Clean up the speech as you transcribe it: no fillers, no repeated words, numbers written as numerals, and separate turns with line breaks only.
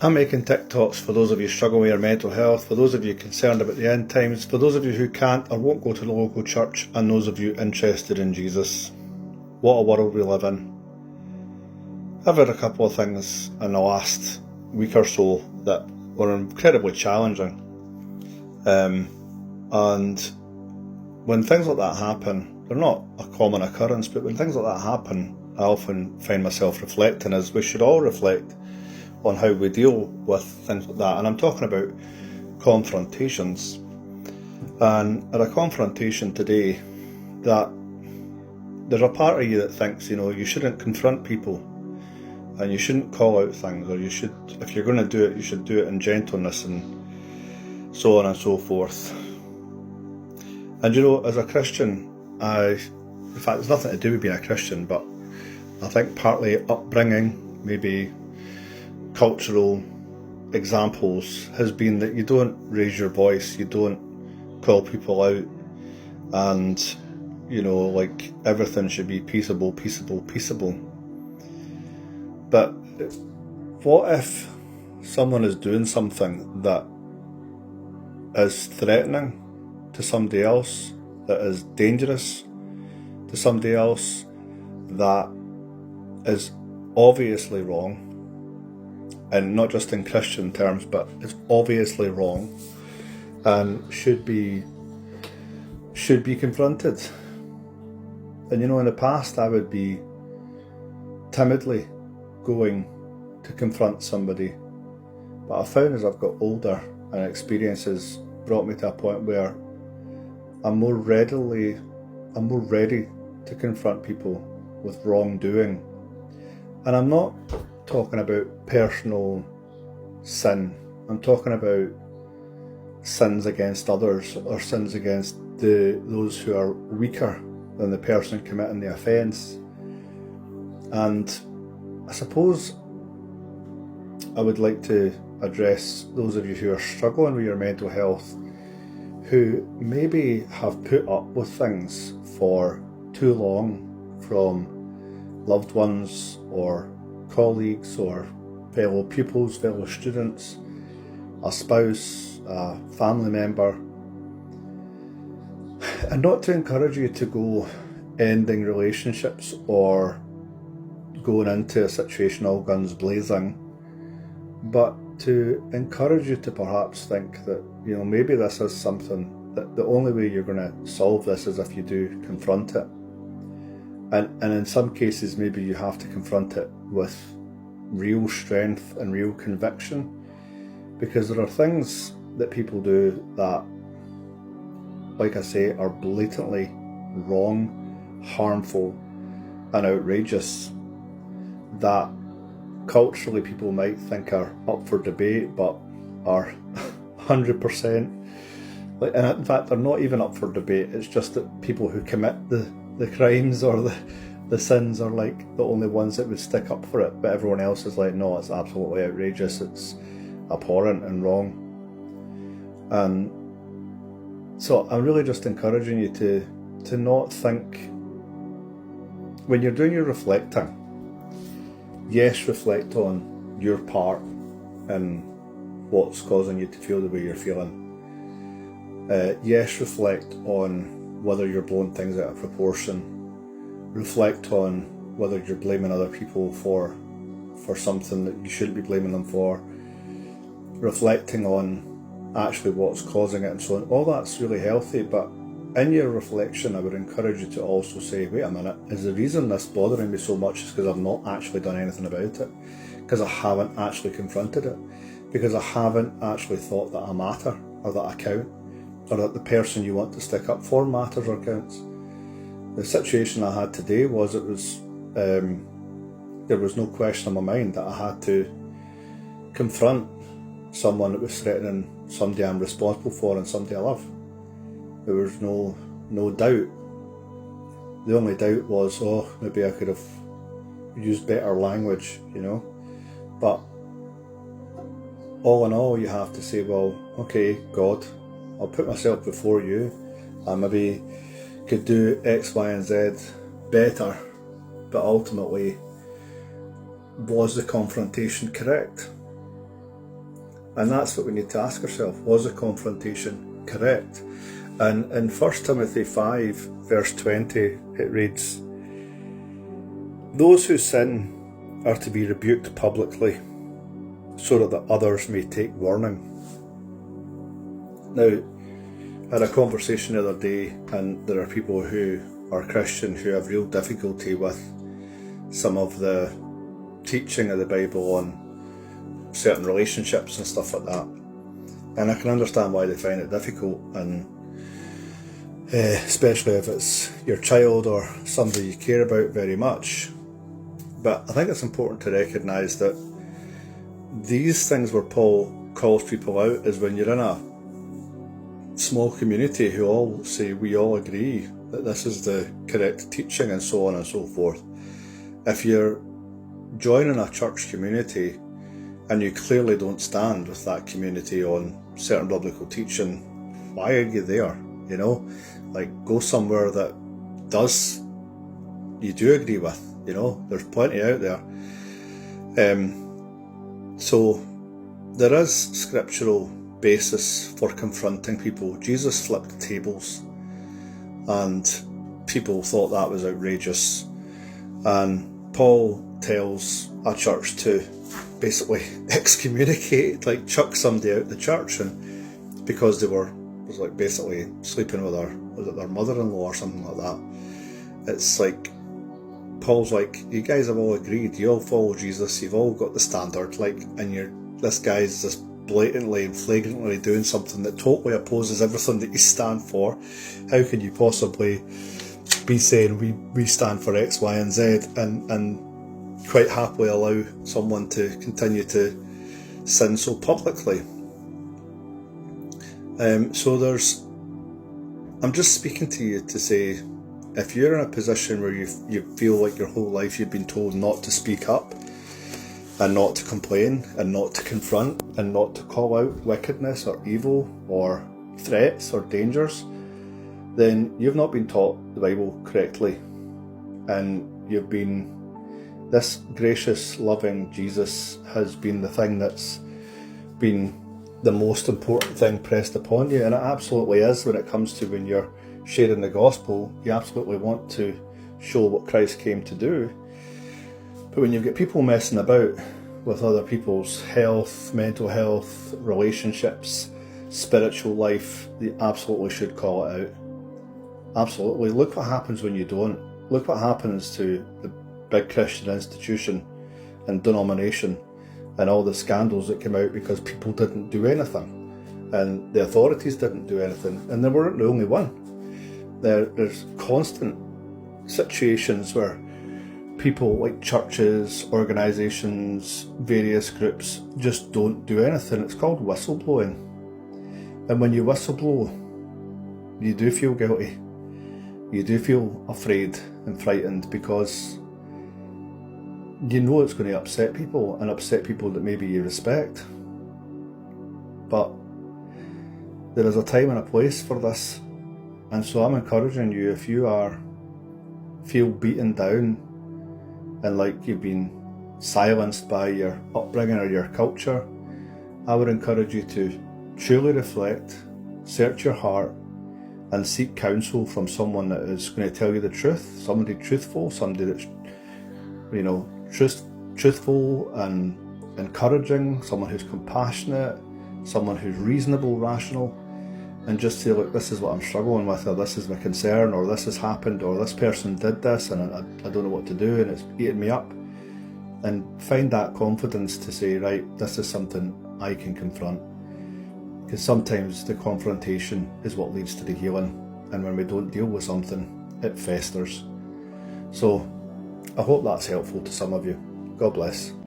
I'm making TikToks for those of you struggling with your mental health, for those of you concerned about the end times, for those of you who can't or won't go to the local church, and those of you interested in Jesus. What a world we live in. I've had a couple of things in the last week or so that were incredibly challenging. And when things like that happen, they're not a common occurrence, but when things like that happen, I often find myself reflecting, as we should all reflect on how we deal with things like that. And I'm talking about confrontations. And at a confrontation today, that there's a part of you that thinks, you shouldn't confront people and you shouldn't call out things, or you should, if you're going to do it, you should do it in gentleness and so on and so forth. And as a Christian, in fact, there's nothing to do with being a Christian, but I think partly upbringing, maybe cultural examples, has been that you don't raise your voice, you don't call people out, and like everything should be peaceable. But what if someone is doing something that is threatening to somebody else, that is dangerous to somebody else, that is obviously wrong, and not just in Christian terms, but it's obviously wrong and should be confronted? And in the past I would be timidly going to confront somebody, but I found as I've got older and experiences brought me to a point where I'm more ready to confront people with wrongdoing. And I'm not talking about personal sin. I'm talking about sins against others, or sins against those who are weaker than the person committing the offence. And I suppose I would like to address those of you who are struggling with your mental health, who maybe have put up with things for too long from loved ones or colleagues or fellow pupils, fellow students, a spouse, a family member. And not to encourage you to go ending relationships or going into a situation all guns blazing, but to encourage you to perhaps think that, maybe this is something that the only way you're going to solve this is if you do confront it. And in some cases, maybe you have to confront it with real strength and real conviction, because there are things that people do that, like I say, are blatantly wrong, harmful, and outrageous, that culturally people might think are up for debate, but are 100%, and in fact they're not even up for debate. It's just that people who commit the crimes or the sins are like the only ones that would stick up for it, but everyone else is like, no, it's absolutely outrageous, it's abhorrent and wrong. And so I'm really just encouraging you to not think, when you're doing your reflecting, yes, reflect on your part and what's causing you to feel the way you're feeling. Yes, reflect on whether you're blowing things out of proportion. Reflect on whether you're blaming other people for something that you shouldn't be blaming them for. Reflecting on actually what's causing it and so on. All that's really healthy, but in your reflection I would encourage you to also say, wait a minute, is the reason this bothering me so much is because I've not actually done anything about it, because I haven't actually confronted it, because I haven't actually thought that I matter, or that I count, or that the person you want to stick up for matters or counts. The situation I had today was, there was no question in my mind that I had to confront someone that was threatening somebody I'm responsible for and somebody I love. There was no doubt. The only doubt was, maybe I could have used better language, But all in all, you have to say, well, okay, God, I'll put myself before you. I maybe could do X, Y, and Z better, but ultimately, was the confrontation correct? And that's what we need to ask ourselves. Was the confrontation correct? And in 1 Timothy 5 verse 20 it reads, "Those who sin are to be rebuked publicly, so that the others may take warning." Now, I had a conversation the other day, and there are people who are Christian who have real difficulty with some of the teaching of the Bible on certain relationships and stuff like that. And I can understand why they find it difficult, and especially if it's your child or somebody you care about very much. But I think it's important to recognise that these things where Paul calls people out is when you're in a small community who all say we all agree that this is the correct teaching and so on and so forth. If you're joining a church community and you clearly don't stand with that community on certain biblical teaching, why are you there? You know, like, go somewhere that you do agree with. You know, there's plenty out there. So there is scriptural basis for confronting people. Jesus flipped tables, and people thought that was outrageous. And Paul tells a church to basically excommunicate, like chuck somebody out the church, and because they was like basically sleeping with their mother-in-law or something like that. It's like Paul's like, you guys have all agreed, you all follow Jesus, you've all got the standard, like, and this guy's just blatantly and flagrantly doing something that totally opposes everything that you stand for. How can you possibly be saying we stand for X, Y, and Z, and quite happily allow someone to continue to sin so publicly? I'm just speaking to you to say, if you're in a position where you feel like your whole life you've been told not to speak up, and not to complain, and not to confront, and not to call out wickedness or evil or threats or dangers, then you've not been taught the Bible correctly. And this gracious, loving Jesus has been the thing that's been the most important thing pressed upon you. And it absolutely is when it comes to when you're sharing the gospel. You absolutely want to show what Christ came to do. But when you've got people messing about with other people's health, mental health, relationships, spiritual life, they absolutely should call it out. Absolutely. Look what happens when you don't. Look what happens to the big Christian institution and denomination and all the scandals that came out because people didn't do anything and the authorities didn't do anything, and they weren't the only one. There's constant situations where people like churches, organisations, various groups just don't do anything. It's called whistleblowing. And when you whistleblow, you do feel guilty. You do feel afraid and frightened because you know it's going to upset people, and upset people that maybe you respect. But there is a time and a place for this. And so I'm encouraging you, if you feel beaten down and like you've been silenced by your upbringing or your culture, I would encourage you to truly reflect, search your heart, and seek counsel from someone that is going to tell you the truth, somebody truthful, somebody that's, truthful and encouraging, someone who's compassionate, someone who's reasonable, rational, and just say, look, this is what I'm struggling with, or this is my concern, or this has happened, or this person did this and I don't know what to do and it's eating me up. And find that confidence to say, right, this is something I can confront. Because sometimes the confrontation is what leads to the healing, and when we don't deal with something, it festers. So I hope that's helpful to some of you. God bless.